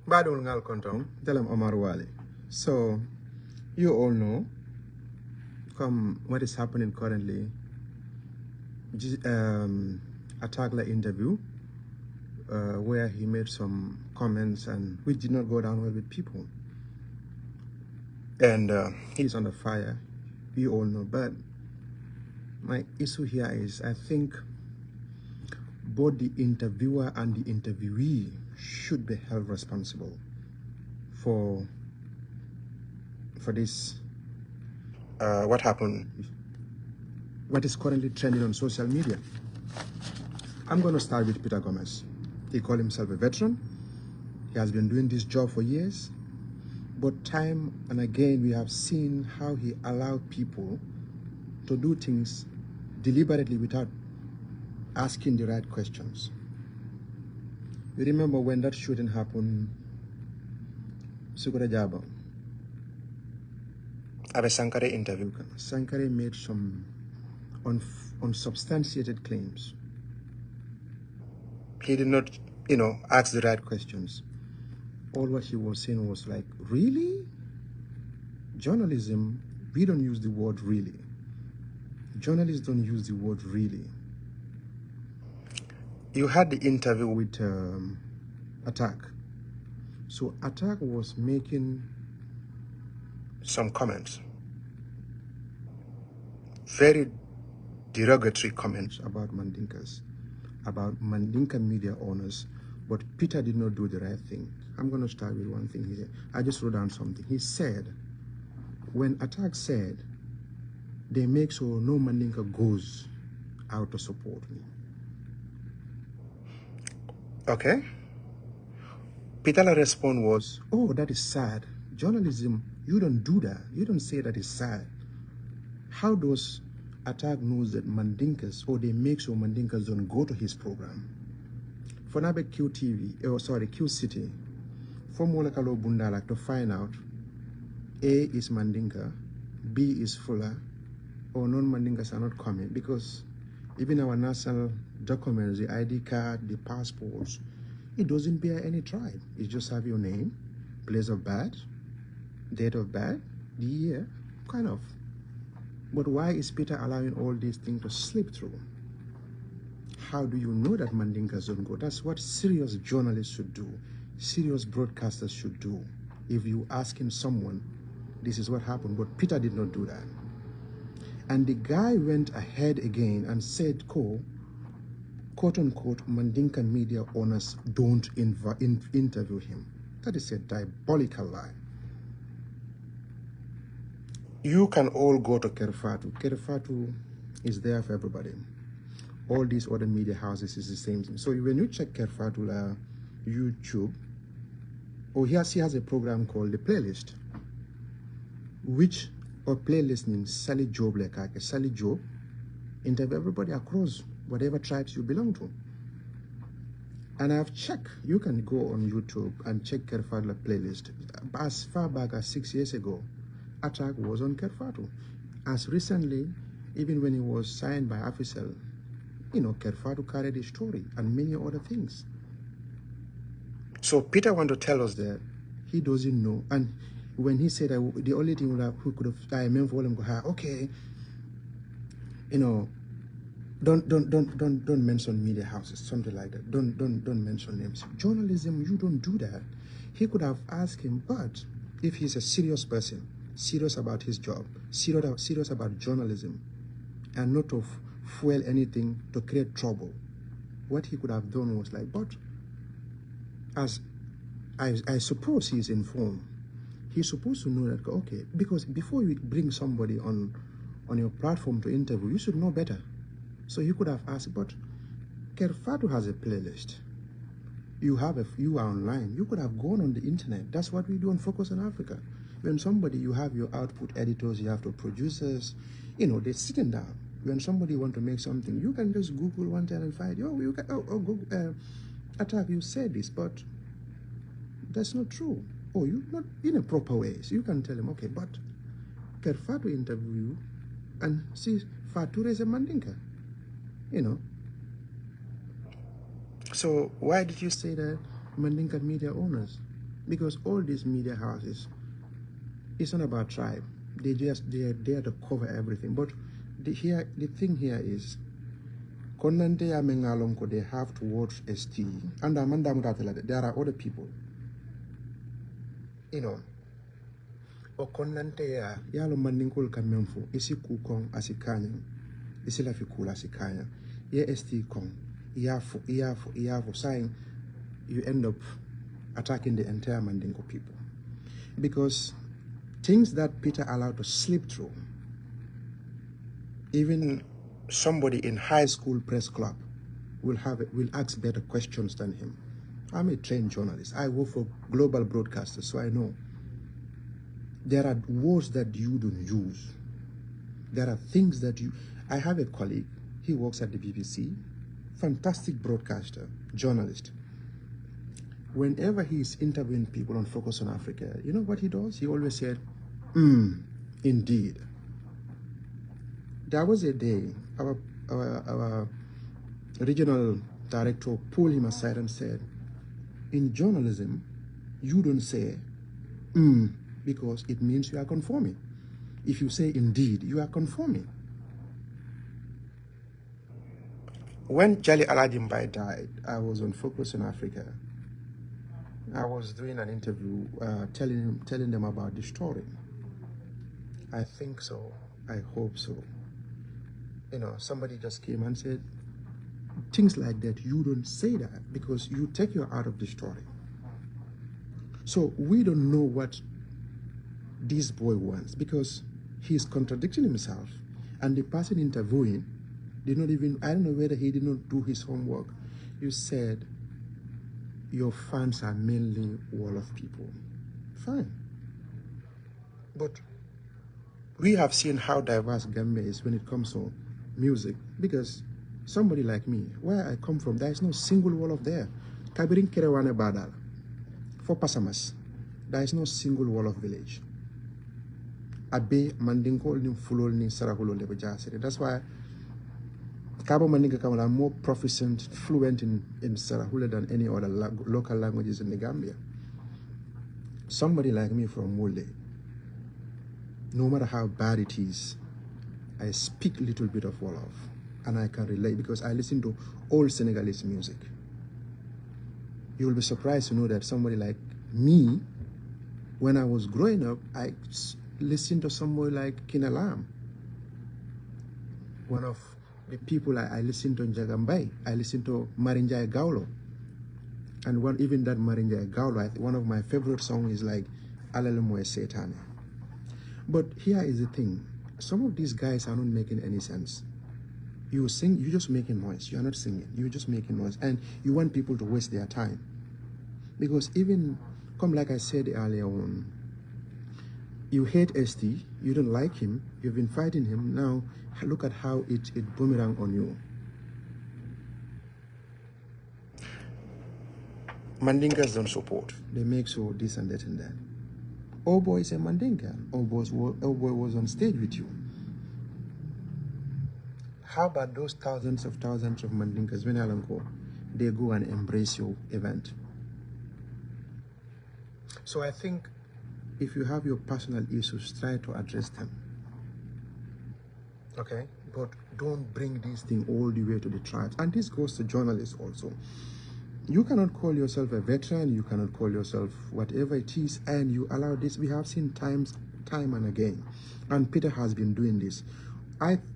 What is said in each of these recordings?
Badul ngal kontong, dalam Omar Wally. So, you all know from what is happening currently, Atagla interview, where he made some comments and which did not go down well with people. And he's under fire, you all know. But my issue here is I think both the interviewer and the interviewee should be held responsible for this, what happened, what is currently trending on social media. I'm going to start with Peter Gomez. He called himself a veteran. He has been doing this job for years. But time and again, we have seen how he allowed people to do things deliberately without asking the right questions. You remember when that shooting happened, Sugura Jaba, Abe Sankare interview. Sankare made some unsubstantiated claims. He did not, ask the right questions. All what he was saying was like, really? Journalism, we don't use the word really. Journalists don't use the word really. You had the interview with Attack. So Attack was making some comments, very derogatory comments about Mandinkas, about Mandinka media owners, but Peter did not do the right thing. I'm going to start with one thing here. I just wrote down something. He said, when Attack said, they make so no Mandinka goes out to support me. Okay. Peter's response was, oh, that is sad. Journalism, you don't do that. You don't say that is sad. How does Attack knows that Mandinkas, or they make sure Mandinkas don't go to his program? For now, Q City, for Molekalo Bundalak to find out A is Mandinka, B is Fuller, or non-Mandinkas are not coming, because even our national documents, the ID card, the passports, it doesn't bear any tribe. It just have your name, place of birth, date of birth, the year, kind of. But why is Peter allowing all these things to slip through? How do you know that Mandinkas don't go? That's what serious journalists should do. Serious broadcasters should do. If you asking someone, this is what happened, but Peter did not do that. And the guy went ahead again and said, quote unquote, Mandinka media owners don't interview him. That is a diabolical lie. You can all go to Kerfatu. Kerfatu is there for everybody. All these other media houses is the same thing. So when you check Kerfatu YouTube, he has a program called The Playlist, which playlist means Sally Job like Sally Job interview everybody across whatever tribes you belong to. And I've checked, you can go on YouTube and check Kerfatu playlist. As far back as 6 years ago, Attack was on Kerfatu. As recently, even when he was signed by official, Kerfatu carried his story and many other things. So Peter want to tell us that he doesn't know. And when he said that the only thing who could have, I remember him go, okay, don't mention media houses, something like that. Don't mention names. Journalism, you don't do that. He could have asked him, but if he's a serious person, serious about his job, serious about journalism, and not to fuel anything to create trouble, what he could have done was like, but as I suppose he's informed, he's supposed to know that, okay, because before you bring somebody on your platform to interview, you should know better. So he could have asked, but Kerfatu has a playlist. You are online. You could have gone on the internet. That's what we do on Focus on Africa. When somebody, you have your output editors, you have the producers, they're sitting down. When somebody want to make something, you can just Google one time and find, Google, Attack, you said this, but that's not true. Oh, you're not in a proper way. So you can tell them, okay, but Kerfatu interview you and see Fature is a Mandinka, So why did you say that Mandinka media owners? Because all these media houses, it's not about tribe. They're there to cover everything. But the thing here is, Konante ya mengalonko, they have to watch ST. And there are other people. You know. O konante ya yalo mandingkol kamemfo isi kukong asikanya isi la fikula asikanya ye ST kong iyafo saying you end up attacking the entire Mandingo people, because things that Peter allowed to slip through, even somebody in high school press club will ask better questions than him. I'm a trained journalist. I work for global broadcasters, so I know. There are words that you don't use. There are things that I have a colleague, he works at the BBC, fantastic broadcaster, journalist. Whenever he's interviewing people on Focus on Africa, you know what he does? He always said, indeed. There was a day, our regional director pulled him aside and said, in journalism, you don't say, because it means you are conforming. If you say indeed, you are conforming. When Jali Aladimbai died, I was on Focus on Africa. I was doing an interview, telling them about the story. I think so. I hope so. You know, somebody just came and said, things like that, you don't say that because you take you out of the story. So we don't know what this boy wants, because he's contradicting himself, and the person interviewing did not even, I don't know whether he did not do his homework. You said your fans are mainly wall of people. Fine. But we have seen how diverse Gambia is when it comes to music, because somebody like me, where I come from, there is no single wall of there. Kabirin Kerewane Badal, for Pasamas, there is no single wall of village. Abe Mandinko ni Fulol ni Sarahulo Lebejasiri. That's why Kabo Mandinka Kamal are more proficient, fluent in Sarahula than any other local languages in the Gambia. Somebody like me from Mule, no matter how bad it is, I speak a little bit of Wolof, and I can relate because I listen to old Senegalese music. You will be surprised to know that somebody like me, when I was growing up, I listened to somebody like Kinalam. One of the people I listened to in Jagambay, I listened to Marinjai Gaulo. And even that Marinjai Gaulo, one of my favorite songs is like Alalamoe Setane. But here is the thing. Some of these guys are not making any sense. You sing, you're just making noise. You're not singing. You're just making noise. And you want people to waste their time. Because even, like I said earlier on, you hate ST, you don't like him, you've been fighting him, now look at how it boomerang on you. Mandinkas don't support. They make so this and that and that. Obo is a Mandinka. Obo was on stage with you. How about those thousands of Mandinkas when Alanko, they go and embrace your event? So I think if you have your personal issues, try to address them. Okay? But don't bring this thing all the way to the tribes. And this goes to journalists also. You cannot call yourself a veteran, you cannot call yourself whatever it is, and you allow this. We have seen time and again. And Peter has been doing this.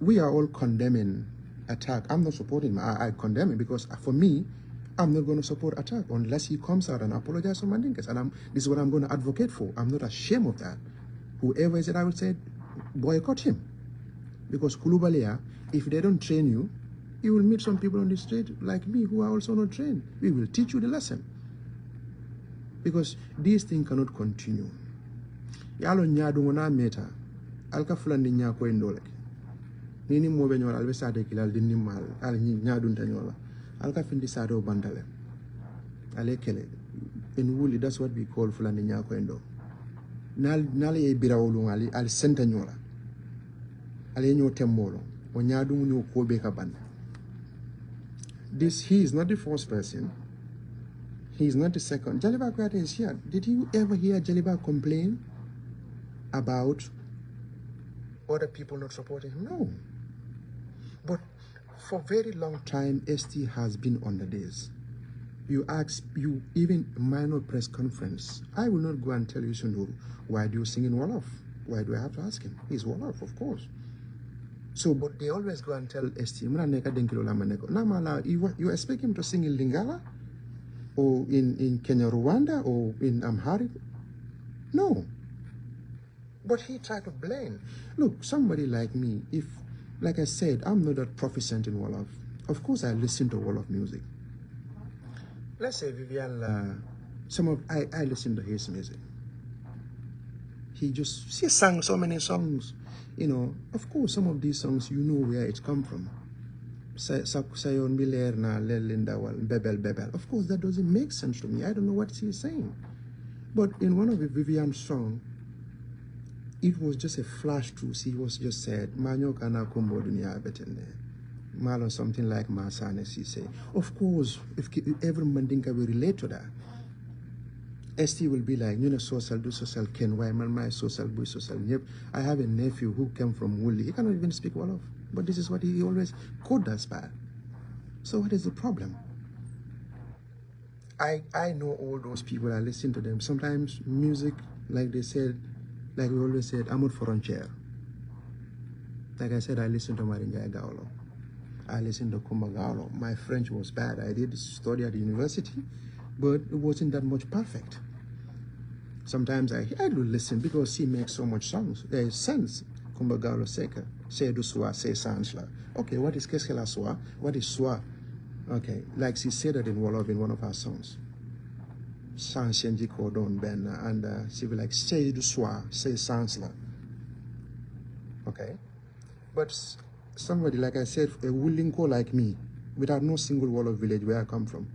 We are all condemning attack. I'm not supporting him. I condemn him because for me, I'm not going to support attack unless he comes out and apologizes to Mandinkas. And this is what I'm going to advocate for. I'm not ashamed of that. Whoever is it, I will say, boycott him. Because Kulubalia, if they don't train you, you will meet some people on the street like me who are also not trained. We will teach you the lesson. Because this thing cannot continue. Yalo nyadu na meta, alka fulani nyako endolek. Nini mwobe nyola albe sade kilal dini mal, al nyadu ntanyola. Alka findi sade bandale. Alekele. In Wuli, that's what we call fulani nyako endo. Nali e bira ulungali, al senta nyola. Ale nyo tembolo. Onyadu nyo kobe kabanda. He is not the first person. He's not the second. Jaliba Kwate is here. Did you ever hear Jaliba complain about other people not supporting him? No. But for a very long time, ST has been on the days. You ask, you even minor press conference, I will not go and tell you, Sunuru, why do you sing in Wolof? Why do I have to ask him? He's Wolof, of course. So, but they always go and tell ST, you expect him to sing in Lingala? Or in Kenya, Rwanda? Or in Amharic? No. But he tried to blame. Look, somebody like me, if, like I said, I'm not that proficient in Wolof. Of course, I listen to Wolof music. Let's say Vivian, I listen to his music. He sang so many songs. You know, of course, some of these songs, you know where it come from. Sayon Miller na Lelinda wal Bebel Bebel. Of course, that doesn't make sense to me. I don't know what he's saying. But in one of the Vivian songs, it was just a flash through. He was just said, Manyo kana kumbo dunia betene. Malo something like Masane si say. Of course, if every Mandinka will relate to that. ST will be like, you know, social, do social, Ken, why man, my social, boy, social. Yep. I have a nephew who came from Woolly. He cannot even speak Wolof. But this is what he always quote us bad. So what is the problem? I know all those people. I listen to them. Sometimes music, like they said, like we always said, I'm not frontier. Like I said, I listen to Maringa Gaulo. I listen to Kumbagalo. My French was bad. I did study at the university, but it wasn't that much perfect. Sometimes I do listen because he makes so much songs. There is sense. Kumbagalo Seka. Say do swa, say sansla. Okay, what is Keskela swa? What is swa? Okay, like she said that in Wolof in one of her songs. Sans Shenji Cordon Ben and she will like say do swa, say sansla. Okay. But somebody, like I said, a Wulinko like me, without no single Wolof village where I come from,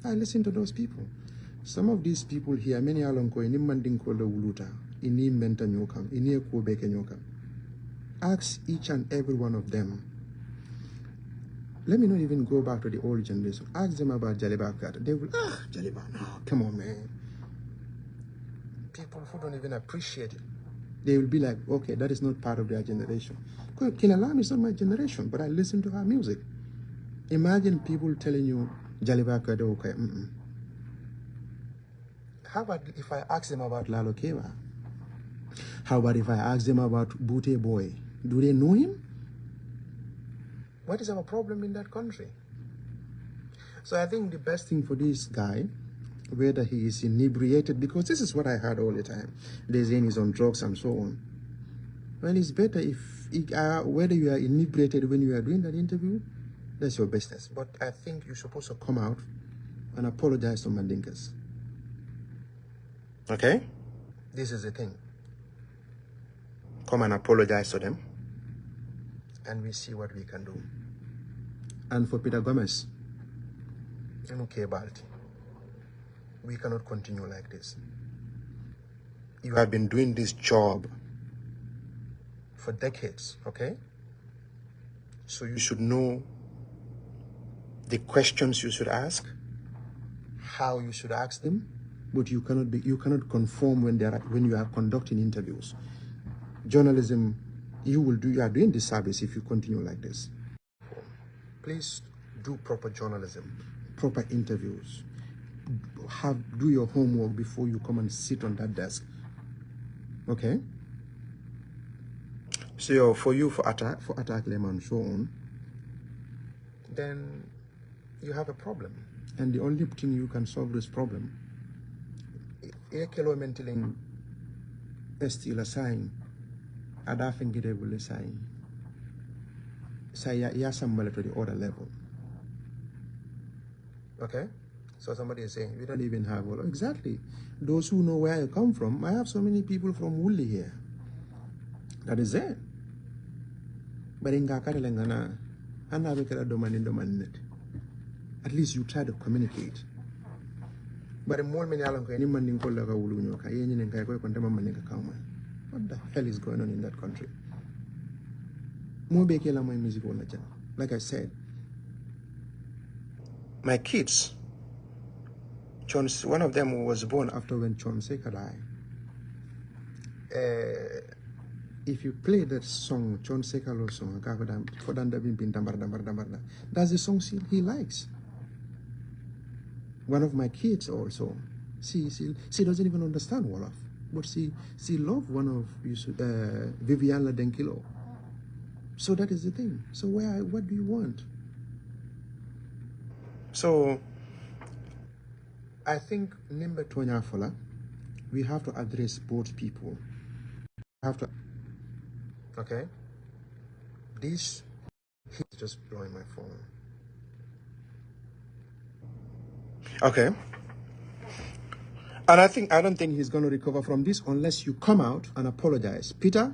I listen to those people. Some of these people here, many alonko, ini mandinko le wuluta, ini menta nyokam, ini ekobeke nyokam. Ask each and every one of them. Let me not even go back to the old generation. Ask them about Jaliba Kata. They will, Jaliba, no, come on, man. People who don't even appreciate it. They will be like, okay, that is not part of their generation. Kilalam is not my generation, but I listen to her music. Imagine people telling you, Jaliba Kata, okay, How about if I ask them about Lalo Kewa? How about if I ask them about Bute Boy? Do they know him? What is our problem in that country? So I think the best thing for this guy, whether he is inebriated, because this is what I heard all the time, they're saying he's on drugs and so on. Well, it's better if, whether you are inebriated when you are doing that interview, that's your business. But I think you're supposed to come out and apologize to Mandinkas. Okay? This is the thing. Come and apologize to them, and we see what we can do. And for Peter Gomez, we cannot continue like this. You have been doing this job for decades, okay? So you should know the questions you should ask, how you should ask them, but you cannot conform when you are conducting interviews. Journalism, you are doing disservice if you continue like this. Please do proper journalism, proper interviews. Do your homework before you come and sit on that desk. Okay? So for attack Lemon and so on, then you have a problem. And the only thing you can solve this problem, still a sign. Ada fingire will sign. Say ya somebody to the other level. Okay? So somebody is saying, we don't even have all. Exactly. Those who know where I come from, I have so many people from Woolly here. That is it. But in Gakarelangana, at least you try to communicate. But more many any man in Kolaga Wuluno, Kayan and Kaiko Contema Manika Kama. What the hell is going on in that country? My music, like I said, my kids One of them was born after when John Seca died. If you play that song, John Seca song, that's the song he likes. One of my kids also, she doesn't even understand Wolof, but she loved one of Viviana Denkilo. So that is the thing. So what do you want? So I think Nimba Tonya Fola, we have to address both people. Okay? This, he's just blowing my phone. Okay. And I don't think he's going to recover from this unless you come out and apologize. Peter,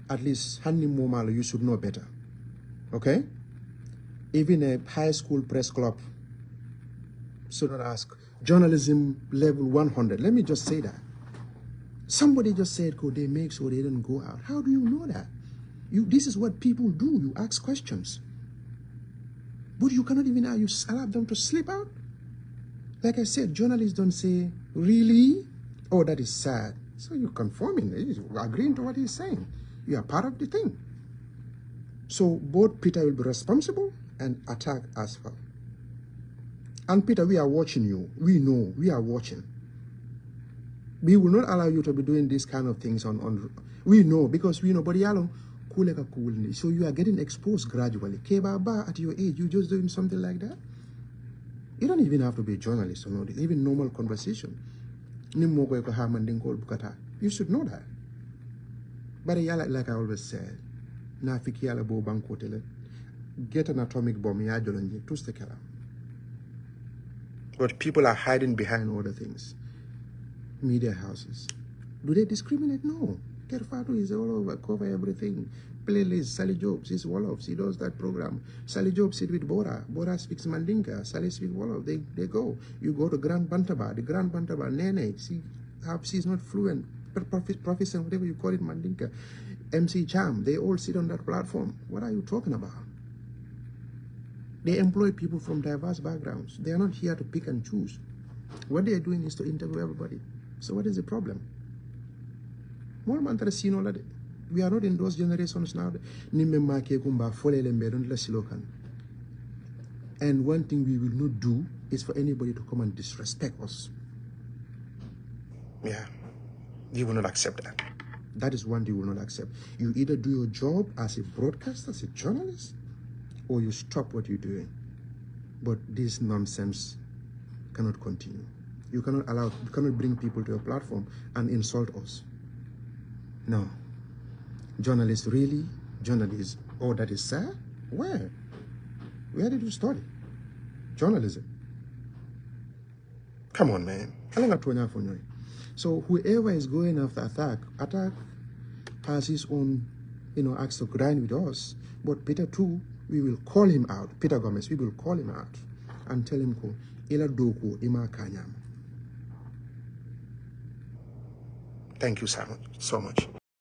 at least Hanni Momalo, you should know better. Okay? Even a high school press club should not ask journalism level 100. Let me just say that. Somebody just said, could they make sure they don't go out? How do you know that? This is what people do. You ask questions. But you cannot even allow them to slip out. Like I said, journalists don't say, really? Oh, that is sad. So you're conforming, you're agreeing to what he's saying. You are part of the thing. So both Peter will be responsible and attack as well. And Peter, we are watching you. We know, we are watching. We will not allow you to be doing these kind of things on we know, because we know, but yalo, so you are getting exposed gradually. Kebaba, at your age, you just doing something like that? You don't even have to be a journalist to know this. Even normal conversation. You should know that. But like I always said, get an atomic bomb, but people are hiding behind other things. Media houses. Do they discriminate? No. Kerfatu is all over, cover everything. Playlist, Sally Jobs is Wolof. She does that program. Sally Jobs sit with Bora. Bora speaks Mandinka. Sally speaks Wolof. They go. You go to Grand Bantaba. The Grand Bantaba, Nene. She's not fluent. Professor, whatever you call it, Mandinka. MC Cham. They all sit on that platform. What are you talking about? They employ people from diverse backgrounds. They are not here to pick and choose. What they are doing is to interview everybody. So what is the problem? We are not in those generations now. And one thing we will not do is for anybody to come and disrespect us. Yeah, you will not accept that. That is one thing you will not accept. You either do your job as a broadcaster, as a journalist, or you stop what you're doing. But this nonsense cannot continue. You cannot bring people to your platform and insult us. No. Journalists, really? Journalists, oh, that is sad? Where? Where did you study? Journalism. Come on, man. So whoever is going after attack has his own, acts to grind with us. But Peter too, we will call him out. Peter Gomez, we will call him out and tell him, ila doku ima kanyam. Thank you so much.